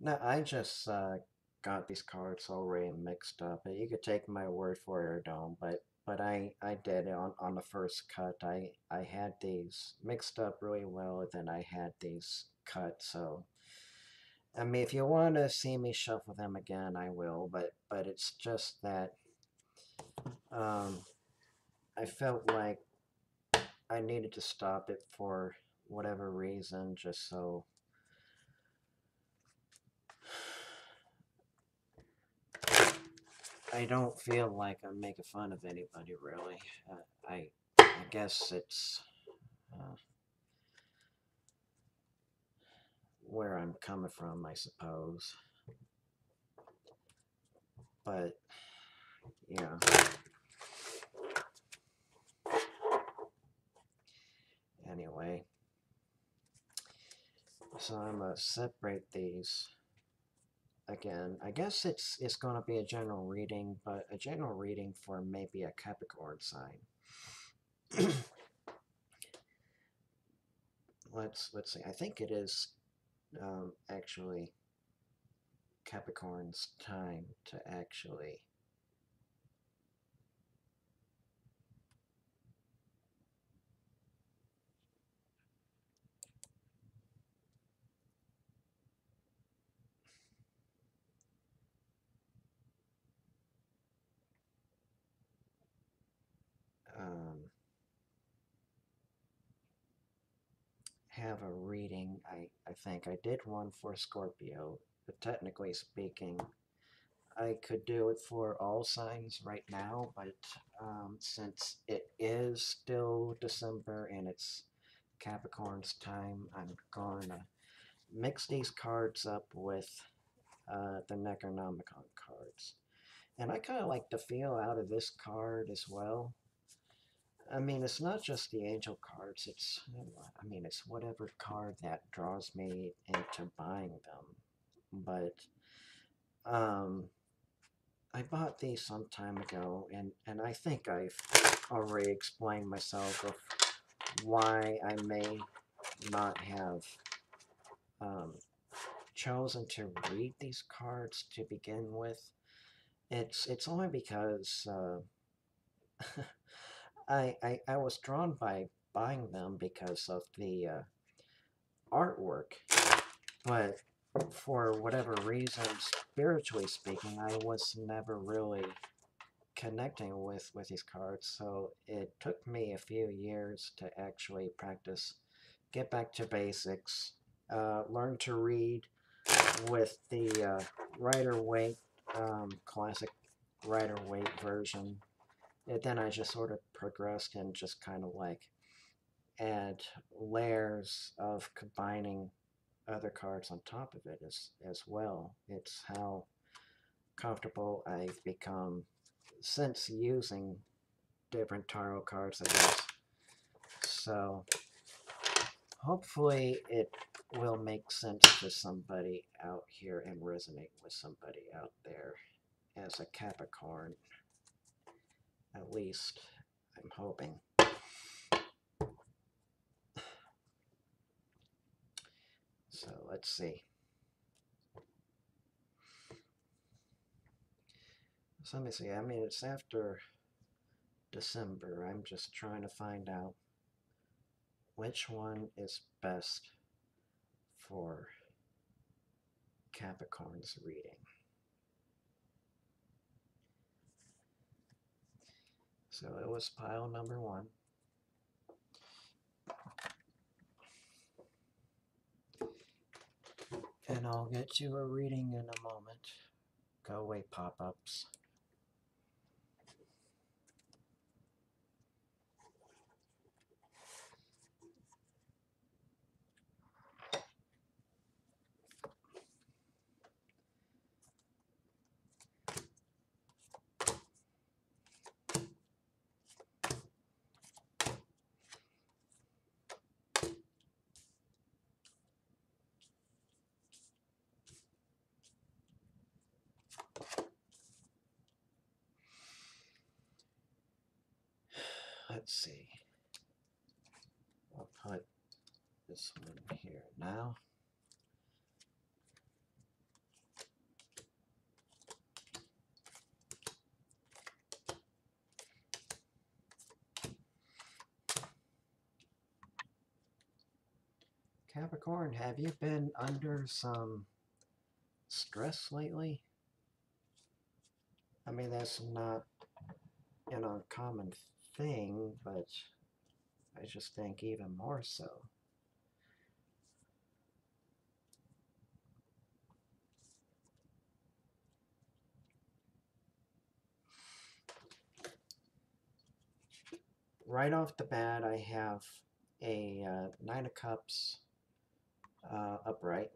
No, I just got these cards already mixed up. You could take my word for it or don't, but I did it on the first cut. I had these mixed up really well, then I had these cut. So I mean, if you want to see me shuffle them again, I will. But it's just that um, I felt like I needed to stop it for whatever reason, just so I don't feel like I'm making fun of anybody, really. I guess it's uh, where I'm coming from, I suppose. But, yeah. Anyway, so I'm going to separate these again. I guess it's going to be a general reading, but a general reading for maybe a Capricorn sign. Let's see. I think it is actually Capricorn's time to actually um, have a reading. I think I did one for Scorpio, but technically speaking, I could do it for all signs right now, but since it is still December and it's Capricorn's time, I'm going to mix these cards up with the Necronomicon cards. And I kind of like the feel out of this card as well. I mean, it's not just the angel cards. I mean, it's whatever card that draws me into buying them. But um, I bought these some time ago, and I think I've already explained myself of why I may not have um, chosen to read these cards to begin with. It's only because I was drawn by buying them because of the artwork, but for whatever reason, spiritually speaking, I was never really connecting with these cards. So it took me a few years to actually practice, get back to basics, learn to read with the Rider Waite classic Rider Waite version. And then I just sort of progressed and just kind of like add layers of combining other cards on top of it as well. It's how comfortable I've become since using different tarot cards, I guess. So hopefully it will make sense to somebody out here and resonate with somebody out there as a Capricorn. At least I'm hoping. So let's see. So let me see. I mean, it's after December. I'm just trying to find out which one is best for Capricorn's reading. So it was pile number one. And I'll get you a reading in a moment. Go away, pop-ups. Let's see. I'll put this one here now. Capricorn, have you been under some stress lately? I mean, that's not an uncommon thing, but I just think even more so. Right off the bat, I have a Nine of Cups upright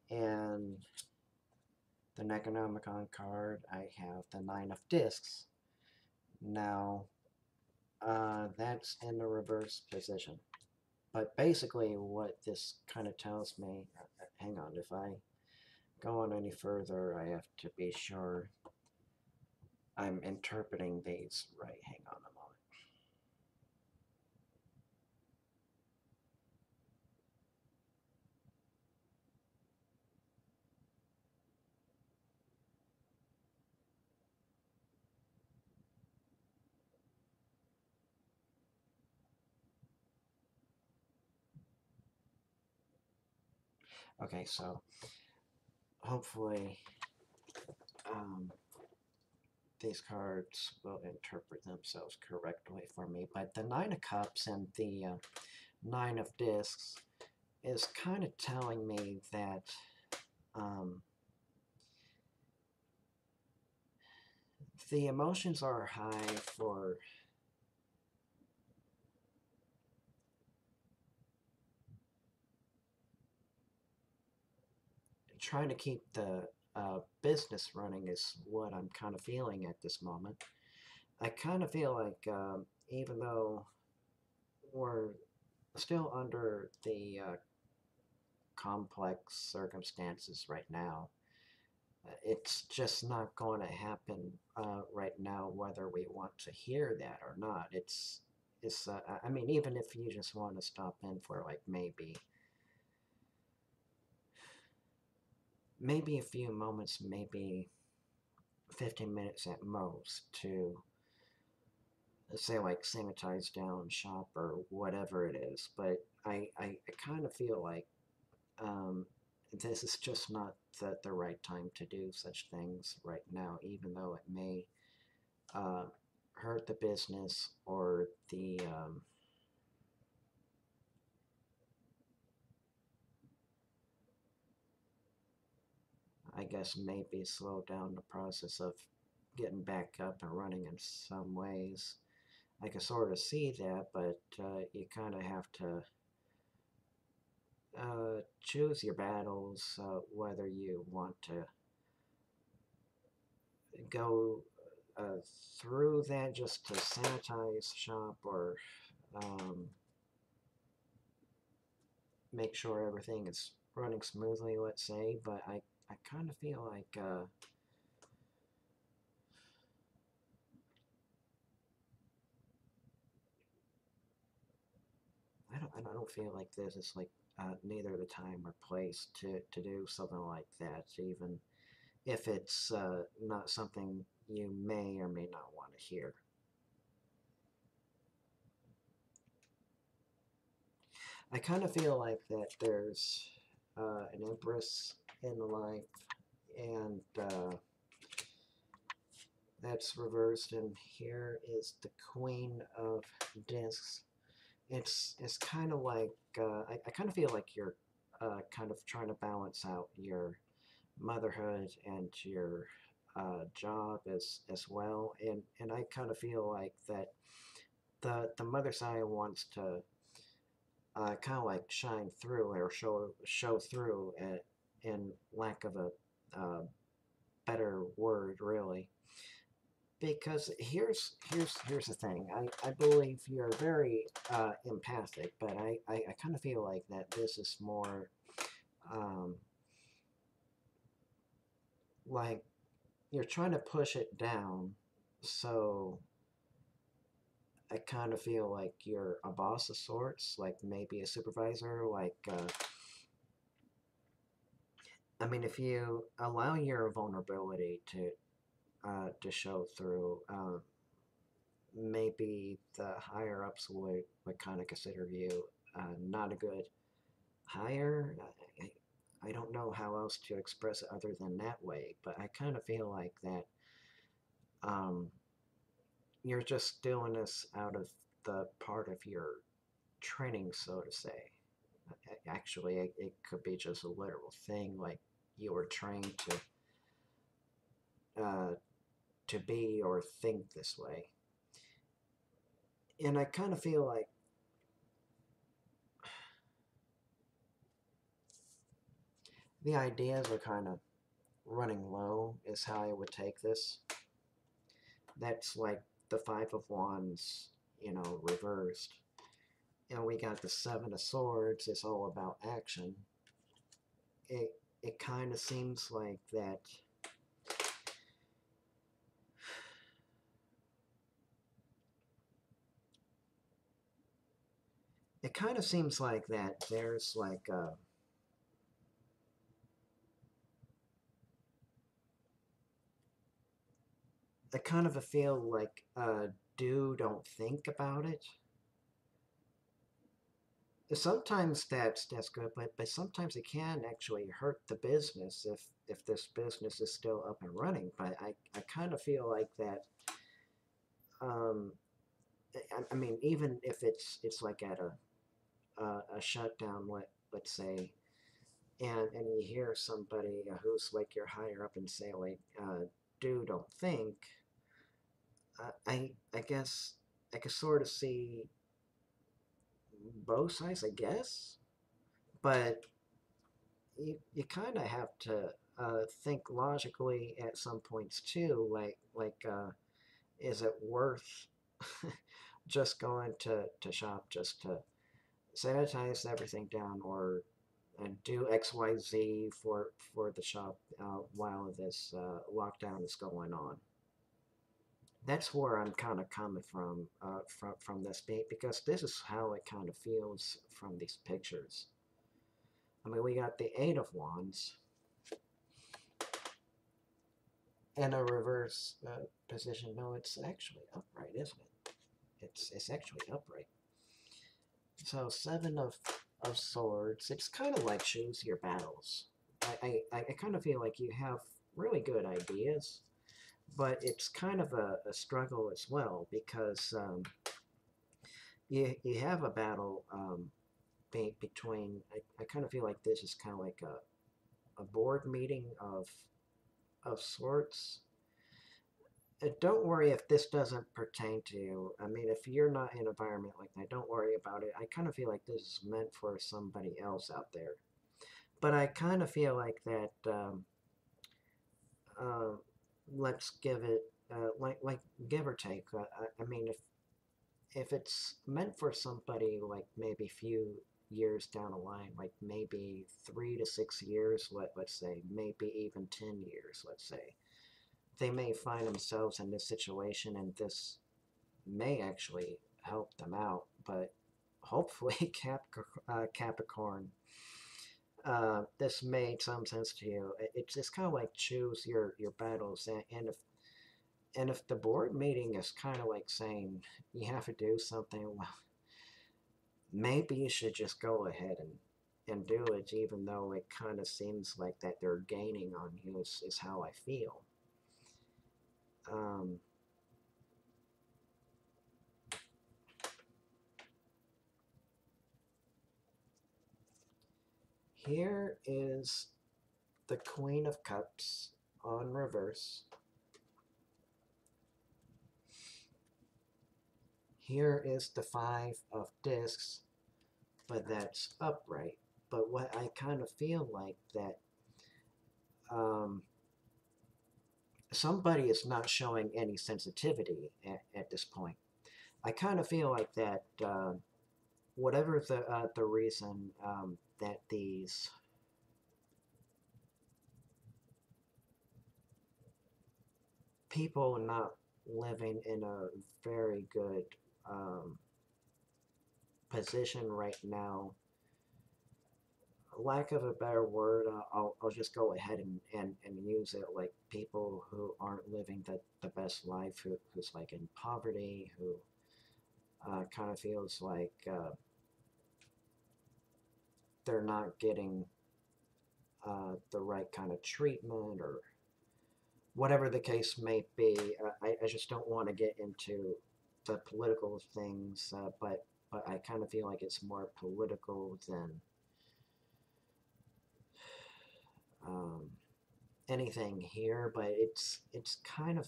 and the Necronomicon card. I have the Nine of Discs. Now, that's in the reverse position. But basically, what this kind of tells me, hang on, if I go on any further, I have to be sure I'm interpreting these right. Hang on a moment. Okay, so hopefully um, these cards will interpret themselves correctly for me. But the Nine of Cups and the Nine of Discs is kind of telling me that um, the emotions are high for trying to keep the business running is what I'm kind of feeling at this moment. I kind of feel like even though we're still under the complex circumstances right now, it's just not going to happen right now, whether we want to hear that or not. It's. I mean, even if you just want to stop in for like maybe a few moments, maybe 15 minutes at most to say like sanitize down shop or whatever it is. But I kind of feel like um, this is just not the right time to do such things right now, even though it may uh, hurt the business or the I guess maybe slow down the process of getting back up and running in some ways. I can sort of see that, but you kind of have to choose your battles, whether you want to go uh, through that just to sanitize shop or um, make sure everything is running smoothly, let's say. But I kind of feel like I don't feel like this is like neither the time or place to do something like that, even if it's not something you may or may not want to hear. I kind of feel like that there's an empress in life, and that's reversed, and here is the Queen of Discs. It's kind of like I kind of feel like you're kind of trying to balance out your motherhood and your job as well, and I kind of feel like that the mother side wants to kind of like shine through or show through in lack of a uh, better word, really. Because here's the thing. I believe you're very empathic, but I kind of feel like that this is more um, like you're trying to push it down. So I kind of feel like you're a boss of sorts, like maybe a supervisor. Like I mean, if you allow your vulnerability to show through, maybe the higher ups would kind of consider you not a good hire. I don't know how else to express it other than that way, but I kind of feel like that um, you're just doing this out of the part of your training, so to say. Actually, it could be just a literal thing, like you were trained uh, to be or think this way. And I kind of feel like the ideas are kind of running low, is how I would take this. That's like the Five of Wands, reversed. And we got the Seven of Swords, it's all about action. It kind of seems like that it kind of seems like that there's like a kind of a feel like do don't think about it. Sometimes that's good, but sometimes it can actually hurt the business if this business is still up and running. But I kind of feel like that. Um, I mean, even if it's like at a shutdown, let's say, and you hear somebody who's like your higher up and say like, "Do don't think." I guess I can sort of see both sides, I guess, but you kind of have to think logically at some points too. Like, is it worth just going to shop just to sanitize everything down or do XYZ for the shop while this lockdown is going on? That's where I'm kind of coming from this beat because this is how it kind of feels from these pictures. I mean, we got the Eight of Wands and a reverse position. No, it's actually upright, isn't it? It's actually upright. So Seven of Swords. It's kind of like choose your battles. I kind of feel like you have really good ideas, but it's kind of a struggle as well because you have a battle between. I kind of feel like this is kind of like a board meeting of sorts. Don't worry if this doesn't pertain to you. I mean, if you're not in an environment like that, don't worry about it. I kind of feel like this is meant for somebody else out there. But I kind of feel like that. Uh, let's give it like give or take. I mean, if it's meant for somebody like maybe few years down the line, like maybe 3 to 6 years, let's say, maybe even 10 years, let's say, they may find themselves in this situation, and this may actually help them out. But hopefully, Capricorn, this made some sense to you. It's kind of like choose your battles, and if the board meeting is kind of like saying you have to do something, well, maybe you should just go ahead and do it, even though it kind of seems like that they're gaining on you. Is how I feel. Um, Here is the Queen of Cups on reverse. Here is the Five of Discs, but that's upright. But what I kind of feel like that um, somebody is not showing any sensitivity at this point. I kind of feel like that whatever the reason that these people not living in a very good um, position right now, lack of a better word, I'll just go ahead and use it, like people who aren't living the best life, who's like in poverty, who kind of feels like they're not getting the right kind of treatment or whatever the case may be. I just don't want to get into the political things, but I kind of feel like it's more political than um, anything here. But it's kind of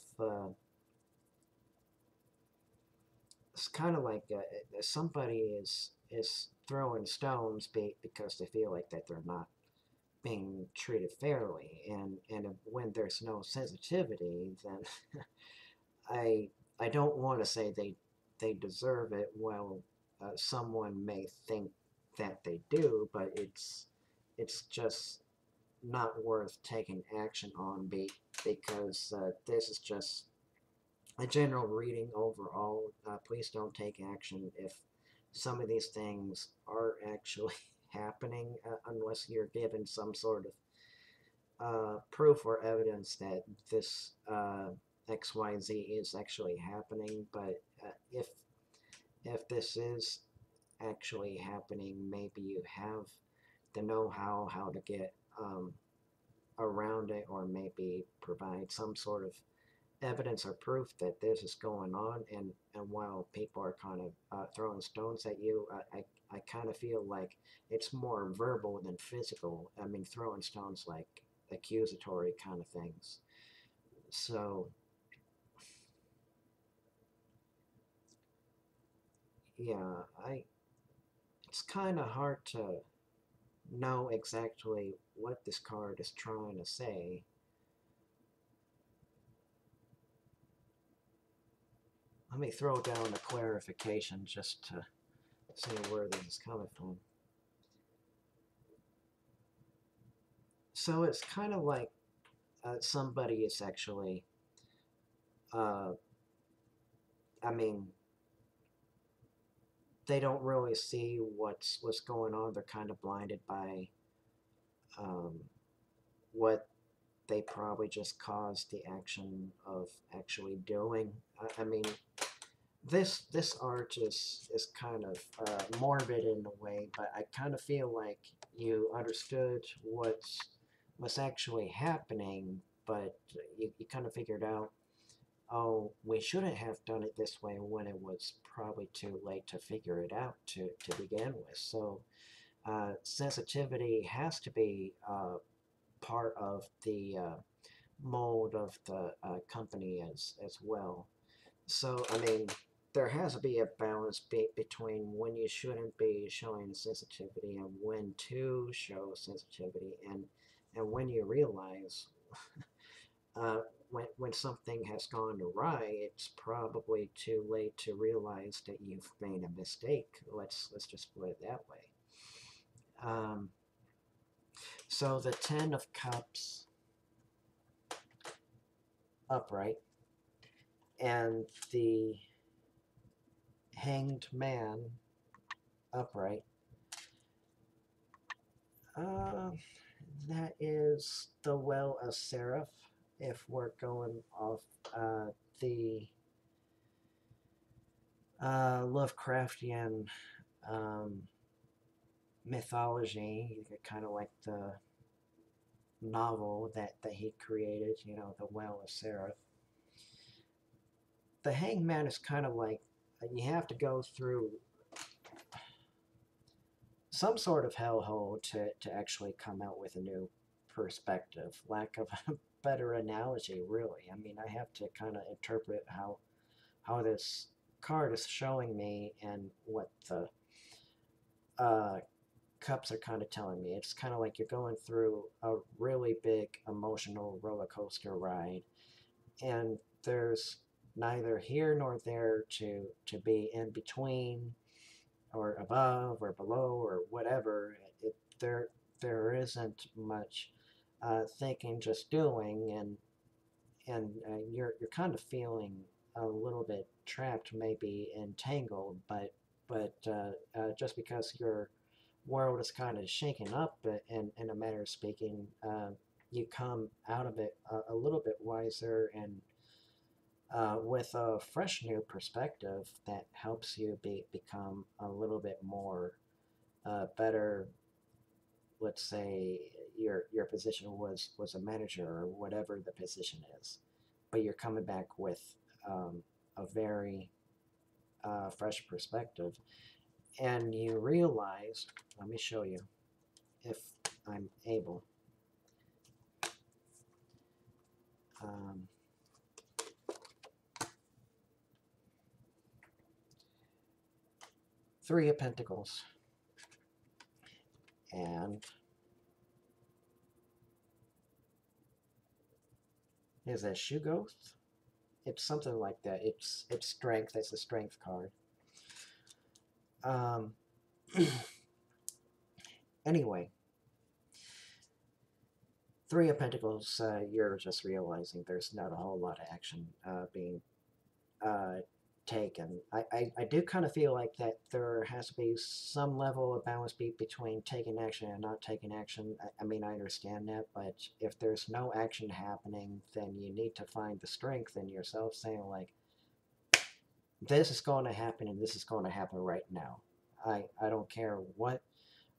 like somebody is throwing stones because they feel like that they're not being treated fairly, and when there's no sensitivity, then I I don't want to say they deserve it. Well, someone may think that they do, but it's just not worth taking action on because this is just a general reading overall. Please don't take action if some of these things are actually happening unless you're given some sort of proof or evidence that this XYZ is actually happening. But if this is actually happening, maybe you have the know-how how to get around it, or maybe provide some sort of evidence or proof that this is going on. And while people are kind of throwing stones at you, I kind of feel like it's more verbal than physical. I mean, throwing stones like accusatory kind of things. So, yeah, it's kind of hard to know exactly what this card is trying to say. Let me throw down a clarification just to see where this is coming from. So it's kind of like somebody is actually, uh, I mean, they don't really see what's going on. They're kind of blinded by um, what they probably just caused the action of actually doing. I mean, this art is kind of morbid in a way, but I kind of feel like you understood what's actually happening, but you kind of figured out, oh, we shouldn't have done it this way when it was probably too late to figure it out to begin with. So sensitivity has to be part of the mold of the company as well. So, I mean, there has to be a balance between when you shouldn't be showing sensitivity and when to show sensitivity, and when you realize uh, when something has gone awry, it's probably too late to realize that you've made a mistake. Let's just put it that way. Um, so the Ten of Cups upright and the Hanged Man upright. Uh, that is the Well of Seraph. If we're going off the Lovecraftian um, mythology, kind of like the novel that he created, the Well of Seraph. The Hangman is kind of like you have to go through some sort of hellhole to actually come out with a new perspective. Lack of a better analogy, really. I mean, I have to kind of interpret how this card is showing me and what the uh, cups are kind of telling me. It's kind of like you're going through a really big emotional roller coaster ride, and there's neither here nor there to be in between or above or below or whatever. There isn't much thinking, just doing, and you're kind of feeling a little bit trapped, maybe entangled, but just because your world is kind of shaken up, in a manner of speaking, you come out of it a little bit wiser and with a fresh new perspective that helps you become a little bit more better let's say your position was a manager or whatever the position is, but you're coming back with a very fresh perspective, and you realize, let me show you if I'm able. Um, 3 of Pentacles, and is that Shugoth? It's something like that. It's strength. That's a strength card. Um, anyway, 3 of Pentacles. You're just realizing there's not a whole lot of action being uh, taken. I do kind of feel like that there has to be some level of balance between taking action and not taking action. I mean, I understand that, but if there's no action happening, then you need to find the strength in yourself saying, like, this is going to happen and this is going to happen right now. I don't care what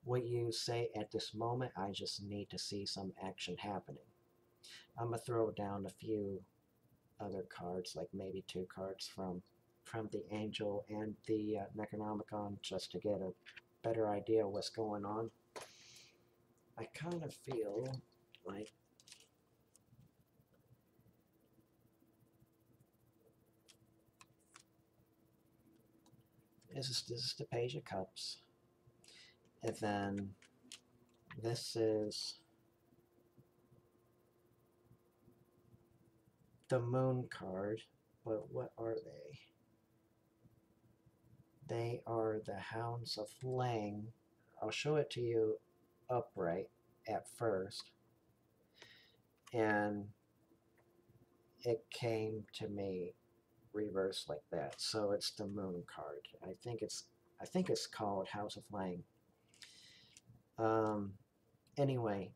you say at this moment. I just need to see some action happening. I'm going to throw down a few other cards, like maybe 2 cards from the Angel and the Necronomicon, just to get a better idea of what's going on. I kind of feel like this is the Page of Cups, and then this is the Moon card. But what are they? They are the Hounds of Lang. I'll show it to you upright at first, and it came to me reversed like that. So it's the Moon card. I think it's called House of Lang. Um, anyway,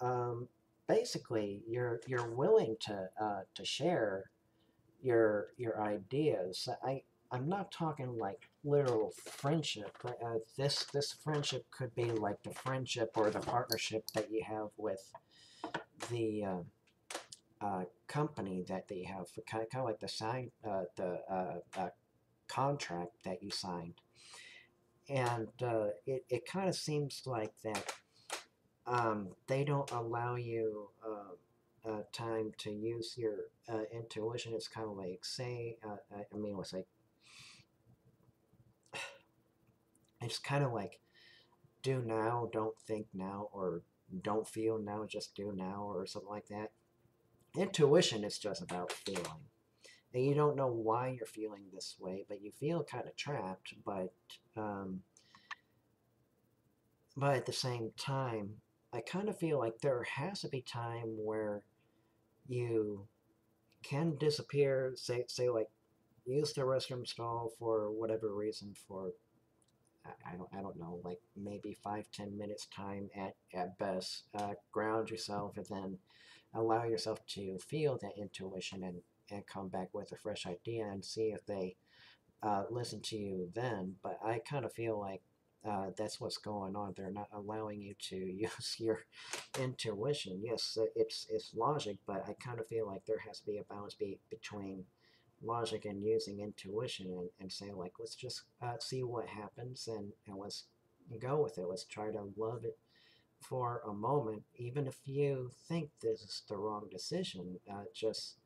um, basically you're willing to share your ideas. I'm not talking like literal friendship. This friendship could be like the friendship or the partnership that you have with the company that they have, kind of like the contract that you signed, and it kind of seems like that they don't allow you time to use your intuition. It's kind of like, say, I mean, it's like, it's kind of like, do now, don't think now, or don't feel now, just do now, or something like that. Intuition is just about feeling. And you don't know why you're feeling this way, but you feel kind of trapped. But at the same time, I kind of feel like there has to be time where you can disappear. Say like use the restroom stall for whatever reason for I don't know, like maybe 5-10 minutes time at best. Ground yourself and then allow yourself to feel that intuition and come back with a fresh idea and see if they listen to you then. But I kind of feel like that's what's going on. They're not allowing you to use your intuition. Yes, it's logic, but I kind of feel like there has to be a balance between logic and using intuition and saying, like, let's just see what happens and let's go with it. Let's try to love it for a moment, even if you think this is the wrong decision. Just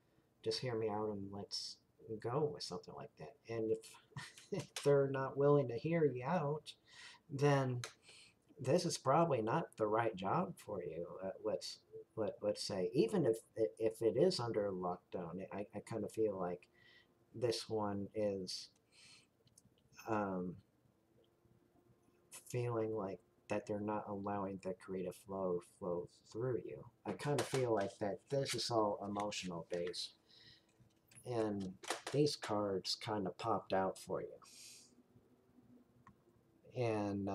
hear me out and let's go with something like that. And if, if they're not willing to hear you out, then this is probably not the right job for you. Let's say, even if it is under lockdown, I kind of feel like this one is um, feeling like that they're not allowing the creative flow through you. I kind of feel like that this is all emotional based, and these cards kind of popped out for you, and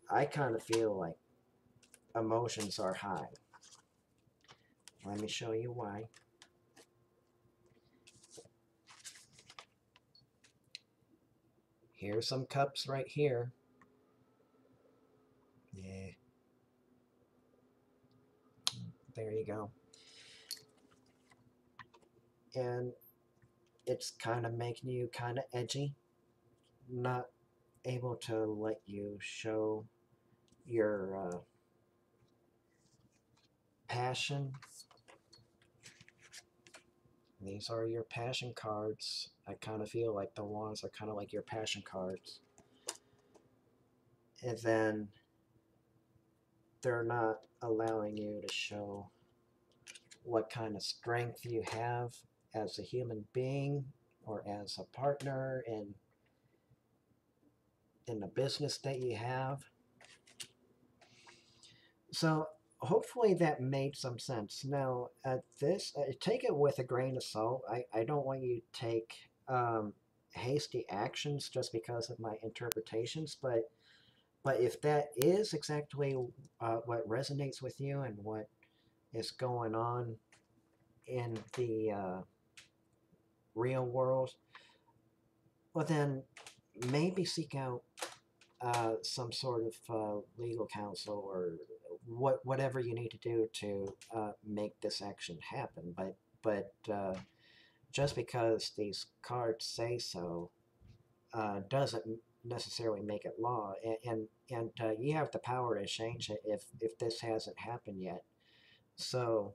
I kind of feel like emotions are high. Let me show you why. Here's some cups right here. Yeah, there you go. And it's kind of making you kind of edgy, not able to let you show your passion. These are your passion cards. I kind of feel like the wands are kind of like your passion cards. And then they're not allowing you to show what kind of strength you have as a human being or as a partner in the business that you have. So hopefully that made some sense. Now, take it with a grain of salt. I don't want you to take hasty actions just because of my interpretations, but if that is exactly what resonates with you and what is going on in the real world, well then maybe seek out some sort of legal counsel or whatever you need to do to make this action happen. But just because these cards say so doesn't necessarily make it law, and you have the power to change it if this hasn't happened yet. So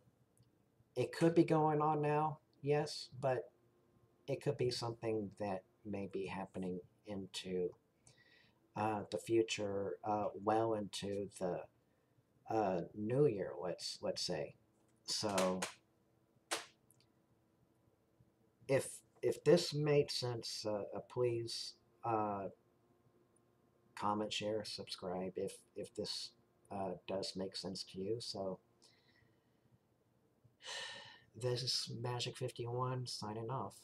it could be going on now, yes, but it could be something that may be happening into the future, well into the new year. Let's say. So if this made sense, please comment, share, subscribe if this does make sense to you. So this is Magic 51 signing off.